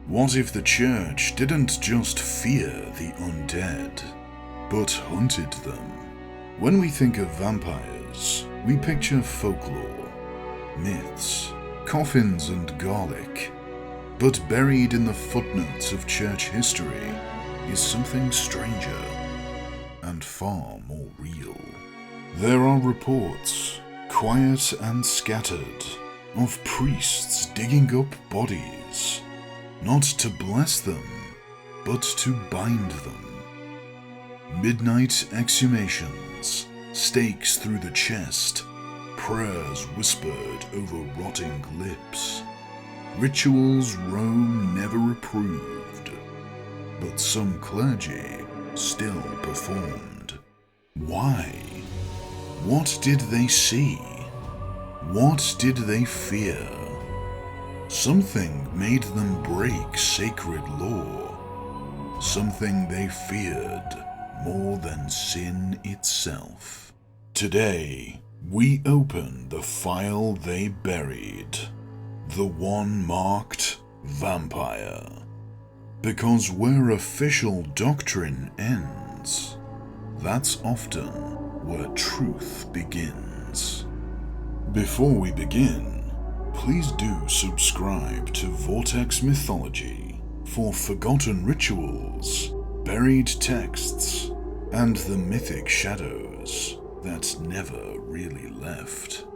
What if the church didn't just fear the undead, but hunted them? When we think of vampires, we picture folklore, myths, coffins and garlic. But buried in the footnotes of church history is something stranger and far more real. There are reports, quiet and scattered, of priests digging up bodies, not to bless them, but to bind them. Midnight exhumations, stakes through the chest, prayers whispered over rotting lips. Rituals Rome never approved, but some clergy still performed. Why? What did they see? What did they fear? Something made them break sacred law. Something they feared more than sin itself. Today, we open the file they buried. The one marked vampire. Because where official doctrine ends, that's often where truth begins. Before we begin, please do subscribe to Vortex Mythology for forgotten rituals, buried texts, and the mythic shadows that never really left.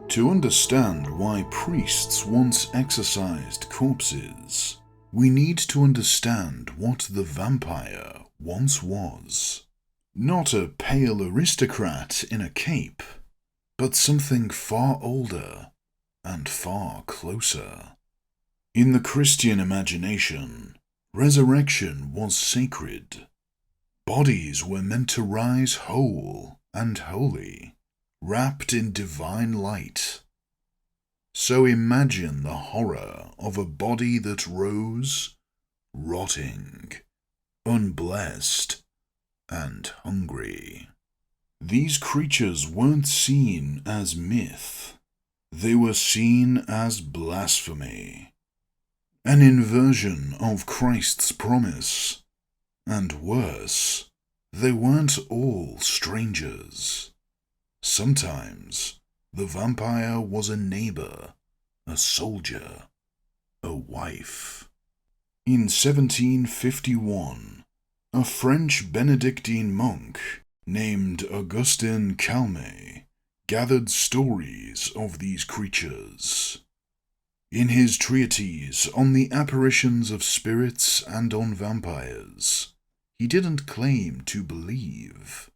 To understand why priests once exorcised corpses, we need to understand what the vampire once was. Not a pale aristocrat in a cape, but something far older and far closer. In the Christian imagination, resurrection was sacred. Bodies were meant to rise whole and holy, wrapped in divine light. So imagine the horror of a body that rose, rotting, unblessed, and hungry. These creatures weren't seen as myth. They were seen as blasphemy, an inversion of Christ's promise. And worse, they weren't all strangers. Sometimes, the vampire was a neighbor, a soldier, a wife. In 1751, a French Benedictine monk named Augustin Calmet gathered stories of these creatures. In his treatise on the apparitions of spirits and on vampires, he didn't claim to believe.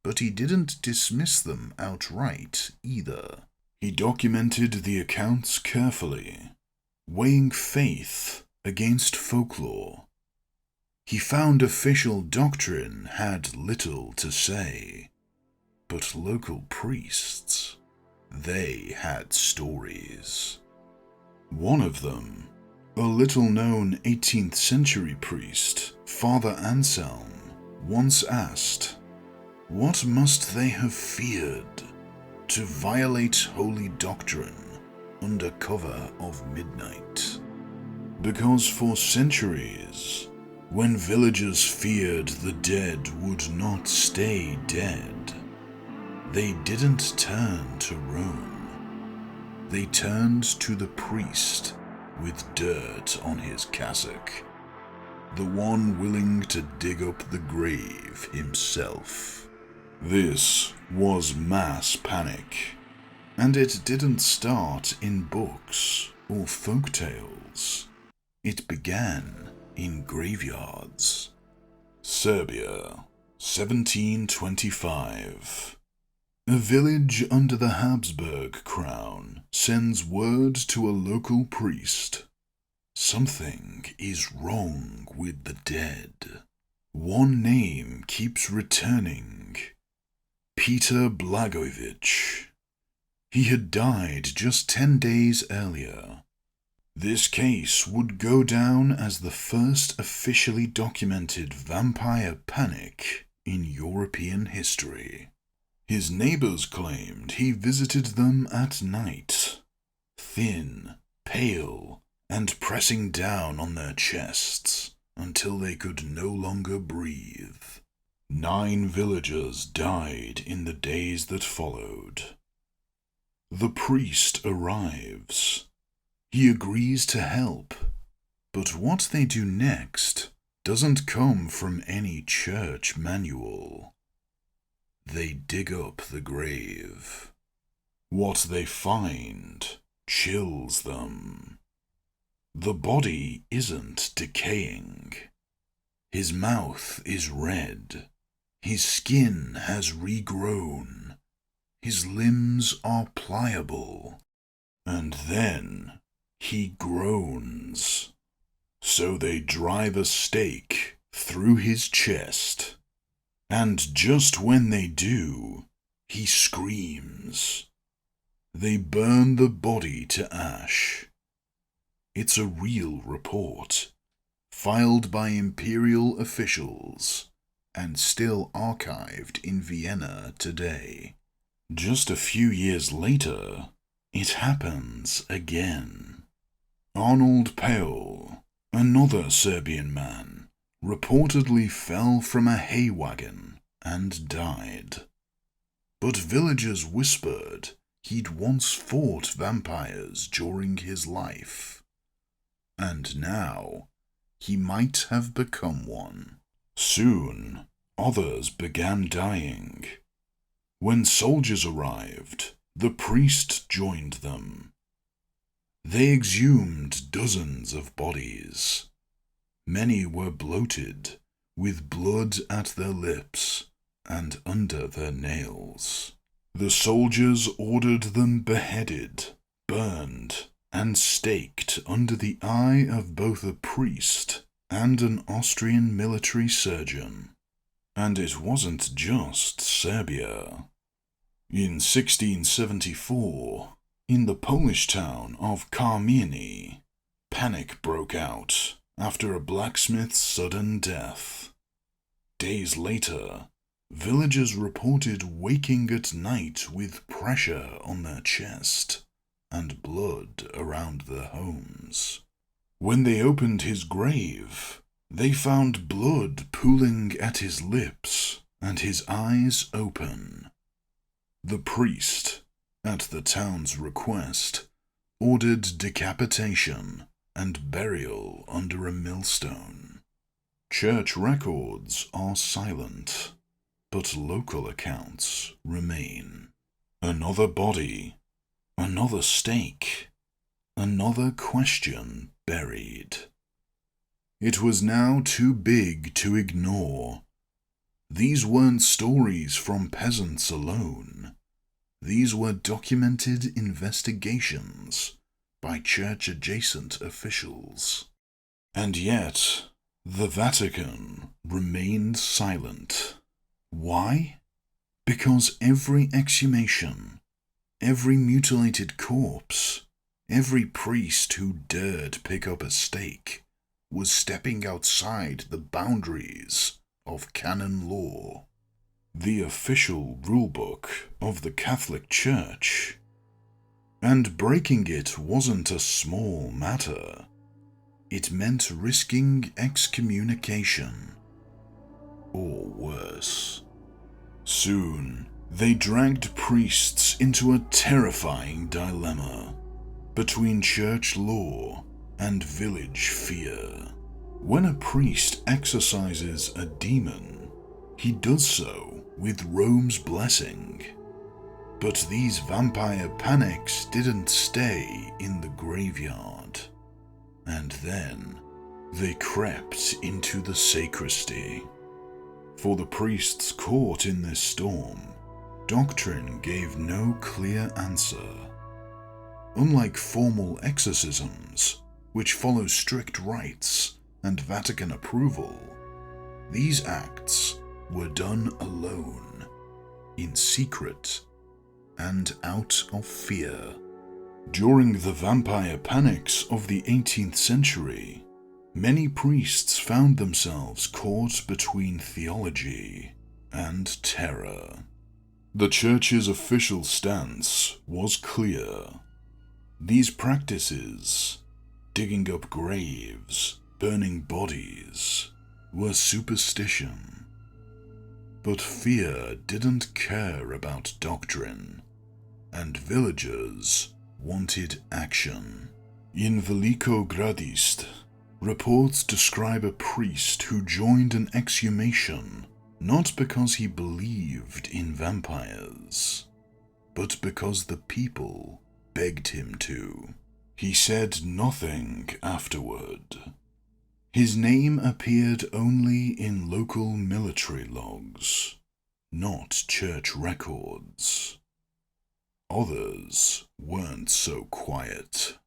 But he didn't dismiss them outright either. He documented the accounts carefully, weighing faith against folklore. He found official doctrine had little to say, but local priests, they had stories. One of them, a little-known 18th century priest, Father Anselm, once asked, "What must they have feared to violate holy doctrine under cover of midnight?" Because for centuries, when villagers feared the dead would not stay dead, they didn't turn to Rome. They turned to the priest with dirt on his cassock, the one willing to dig up the grave himself. This was mass panic, and it didn't start in books or folktales. It began in graveyards. Serbia, 1725. A village under the Habsburg crown sends word to a local priest. Something is wrong with the dead. One name keeps returning. Peter Plogojowitz. He had died just 10 days earlier. This case would go down as the first officially documented vampire panic in European history. His neighbors claimed he visited them at night, thin, pale, and pressing down on their chests until they could no longer breathe. 9 villagers died in the days that followed. The priest arrives. He agrees to help, but what they do next doesn't come from any church manual. They dig up the grave. What they find chills them. The body isn't decaying. His mouth is red. His skin has regrown. His limbs are pliable. And then he groans. So they drive a stake through his chest. And just when they do, he screams. They burn the body to ash. It's a real report, filed by imperial officials, and still archived in Vienna today. Just a few years later, it happens again. Arnold Paole, another Serbian man, reportedly fell from a hay wagon and died. But villagers whispered he'd once fought vampires during his life. And now, he might have become one. Soon, others began dying. When soldiers arrived, the priest joined them. They exhumed dozens of bodies. Many were bloated, with blood at their lips and under their nails. The soldiers ordered them beheaded, burned, and staked under the eye of both a priest and an Austrian military surgeon. And it wasn't just Serbia. In 1674, in the Polish town of Kamieni, panic broke out after a blacksmith's sudden death. Days later, villagers reported waking at night with pressure on their chest and blood around their homes. When they opened his grave, they found blood pooling at his lips and his eyes open. The priest, at the town's request, ordered decapitation and burial under a millstone. Church records are silent, but local accounts remain. Another body, another stake, another question buried. It was now too big to ignore. These weren't stories from peasants alone. These were documented investigations by church-adjacent officials. And yet, the Vatican remained silent. Why? Because every exhumation, every mutilated corpse, every priest who dared pick up a stake was stepping outside the boundaries of canon law, the official rulebook of the Catholic Church. And breaking it wasn't a small matter. It meant risking excommunication, or worse. Soon, they dragged priests into a terrifying dilemma between church law and village fear. When a priest exorcises a demon, he does so with Rome's blessing. But these vampire panics didn't stay in the graveyard. And then they crept into the sacristy. For the priests caught in this storm, doctrine gave no clear answer. Unlike formal exorcisms, which follow strict rites and Vatican approval, these acts were done alone, in secret, and out of fear. During the vampire panics of the 18th century, many priests found themselves caught between theology and terror. The Church's official stance was clear. These practices, Digging up graves, burning bodies, were superstition. But fear didn't care about doctrine, and villagers wanted action. In Veliko Gradist, reports describe a priest who joined an exhumation not because he believed in vampires, but because the people begged him to. He said nothing afterward. His name appeared only in local military logs, not church records. Others weren't so quiet.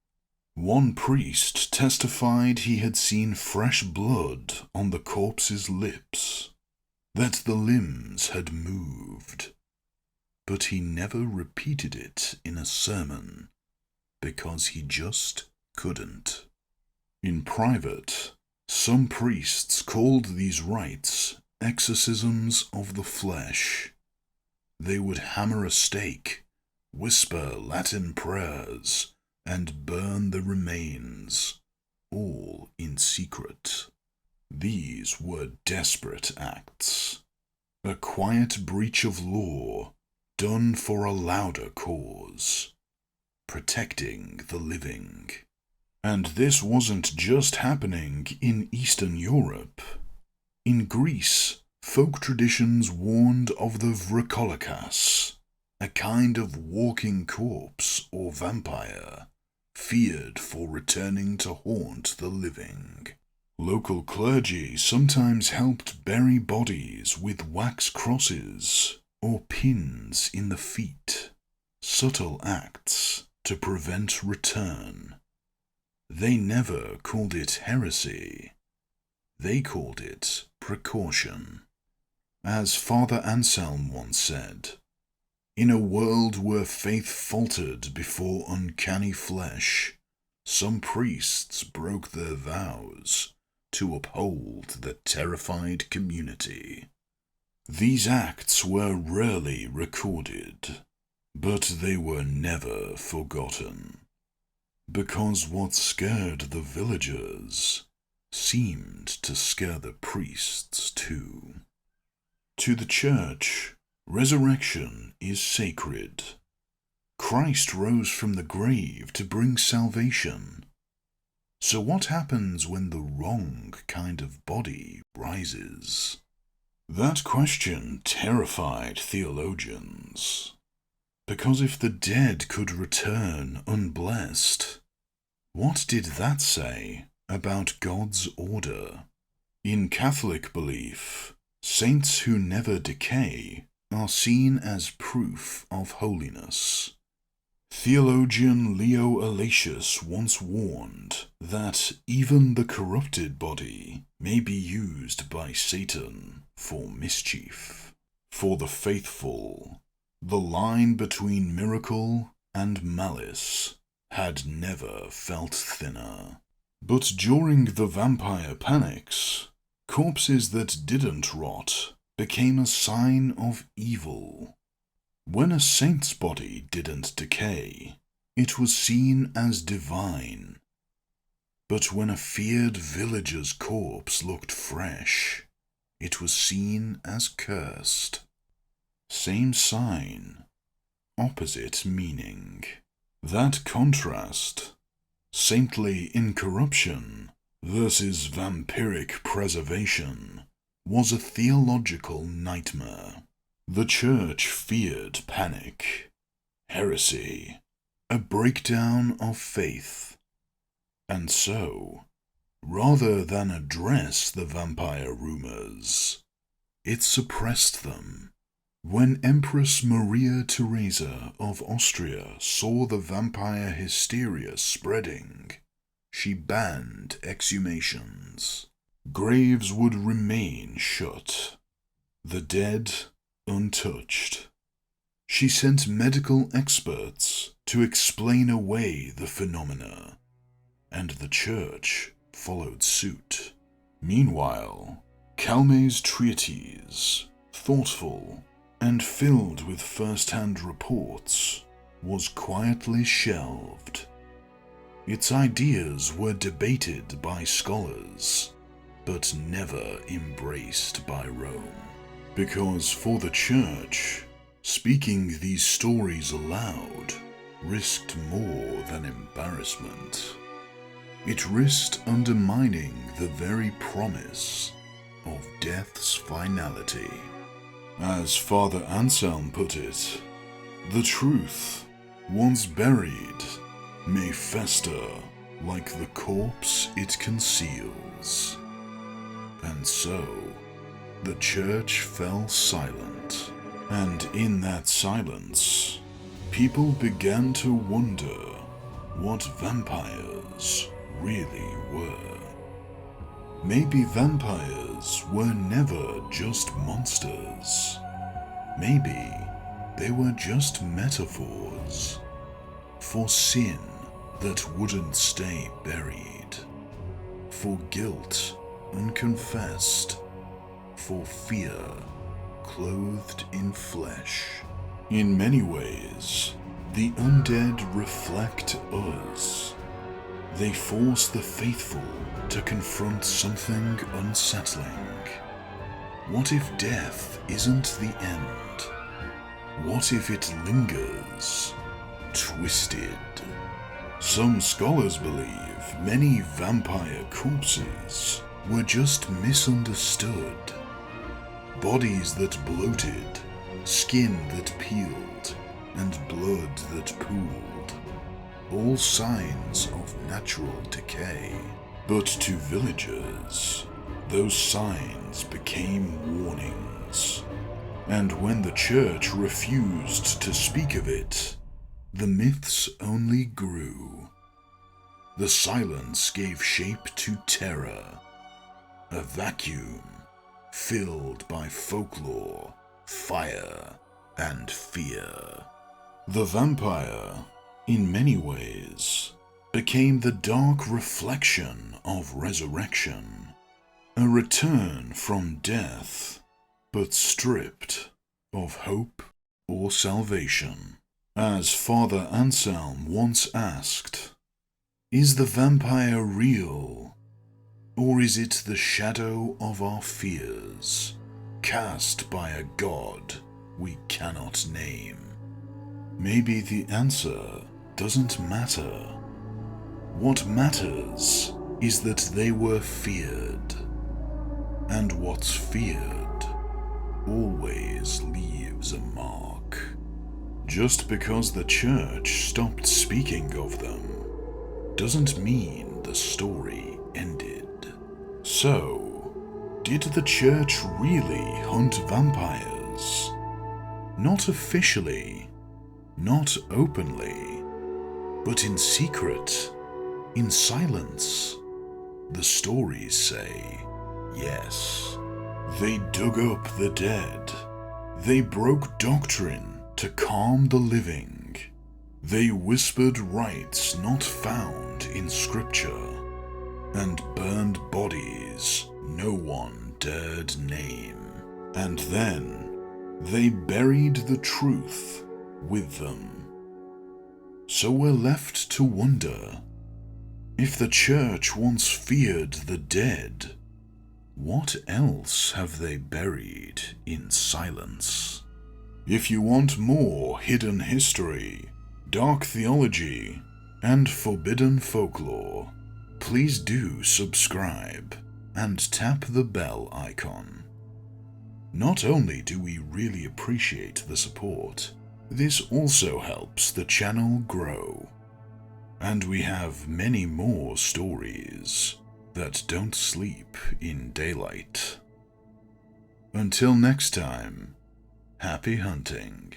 One priest testified he had seen fresh blood on the corpse's lips, that the limbs had moved, but he never repeated it in a sermon because he just couldn't. In private, some priests called these rites exorcisms of the flesh. They would hammer a stake, whisper Latin prayers, and burn the remains, all in secret. These were desperate acts, a quiet breach of law done for a louder cause, protecting the living. And this wasn't just happening in Eastern Europe. In Greece, folk traditions warned of the vrikolakas, a kind of walking corpse or vampire, feared for returning to haunt the living. Local clergy sometimes helped bury bodies with wax crosses or pins in the feet, subtle acts to prevent return. They never called it heresy. They called it precaution. As Father Anselm once said, in a world where faith faltered before uncanny flesh, some priests broke their vows to uphold the terrified community. These acts were rarely recorded, but they were never forgotten, because what scared the villagers seemed to scare the priests too. To the church, resurrection is sacred. Christ rose from the grave to bring salvation. So what happens when the wrong kind of body rises? That question terrified theologians. Because if the dead could return unblessed, what did that say about God's order? In Catholic belief, saints who never decay are seen as proof of holiness. Theologian Leo Alatius once warned that even the corrupted body may be used by Satan for mischief. For the faithful, the line between miracle and malice had never felt thinner. But during the vampire panics, corpses that didn't rot became a sign of evil. When a saint's body didn't decay, it was seen as divine. But when a feared villager's corpse looked fresh, it was seen as cursed. Same sign, opposite meaning. That contrast, saintly incorruption versus vampiric preservation, was a theological nightmare. The church feared panic, heresy, a breakdown of faith. And so, rather than address the vampire rumors, it suppressed them. When Empress Maria Theresa of Austria saw the vampire hysteria spreading, she banned exhumations. Graves would remain shut, the dead untouched. She sent medical experts to explain away the phenomena, and the church followed suit. Meanwhile, Calmet's treatise, thoughtful and filled with first-hand reports, was quietly shelved. Its ideas were debated by scholars, but never embraced by Rome. Because for the Church, speaking these stories aloud risked more than embarrassment. It risked undermining the very promise of death's finality. As Father Anselm put it, the truth, once buried, may fester like the corpse it conceals. And so, the Church fell silent, and in that silence, people began to wonder what vampires really were. Maybe vampires were never just monsters. Maybe they were just metaphors for sin that wouldn't stay buried, for guilt unconfessed, for fear clothed in flesh. In many ways, the undead reflect us. They force the faithful to confront something unsettling. What if death isn't the end? What if it lingers, twisted? Some scholars believe many vampire corpses were just misunderstood. Bodies that bloated, skin that peeled, and blood that pooled. All signs of natural decay. But to villagers, those signs became warnings. And when the Church refused to speak of it, the myths only grew. The silence gave shape to terror, a vacuum filled by folklore, fire, and fear. The vampire, in many ways, became the dark reflection of resurrection, a return from death, but stripped of hope or salvation. As Father Anselm once asked, is the vampire real, or is it the shadow of our fears, cast by a god we cannot name? Maybe the answer doesn't matter. What matters is that they were feared, and what's feared always leaves a mark. Just because the Church stopped speaking of them doesn't mean the story ended. So, did the Church really hunt vampires? Not officially, not openly, but in secret, in silence. The stories say yes. They dug up the dead. They broke doctrine to calm the living. They whispered rites not found in scripture, and burned bodies no one dared name. And then they buried the truth with them. So we're left to wonder, if the Church once feared the dead, what else have they buried in silence? If you want more hidden history, dark theology, and forbidden folklore, please do subscribe and tap the bell icon. Not only do we really appreciate the support, this also helps the channel grow. And we have many more stories that don't sleep in daylight. Until next time, happy hunting.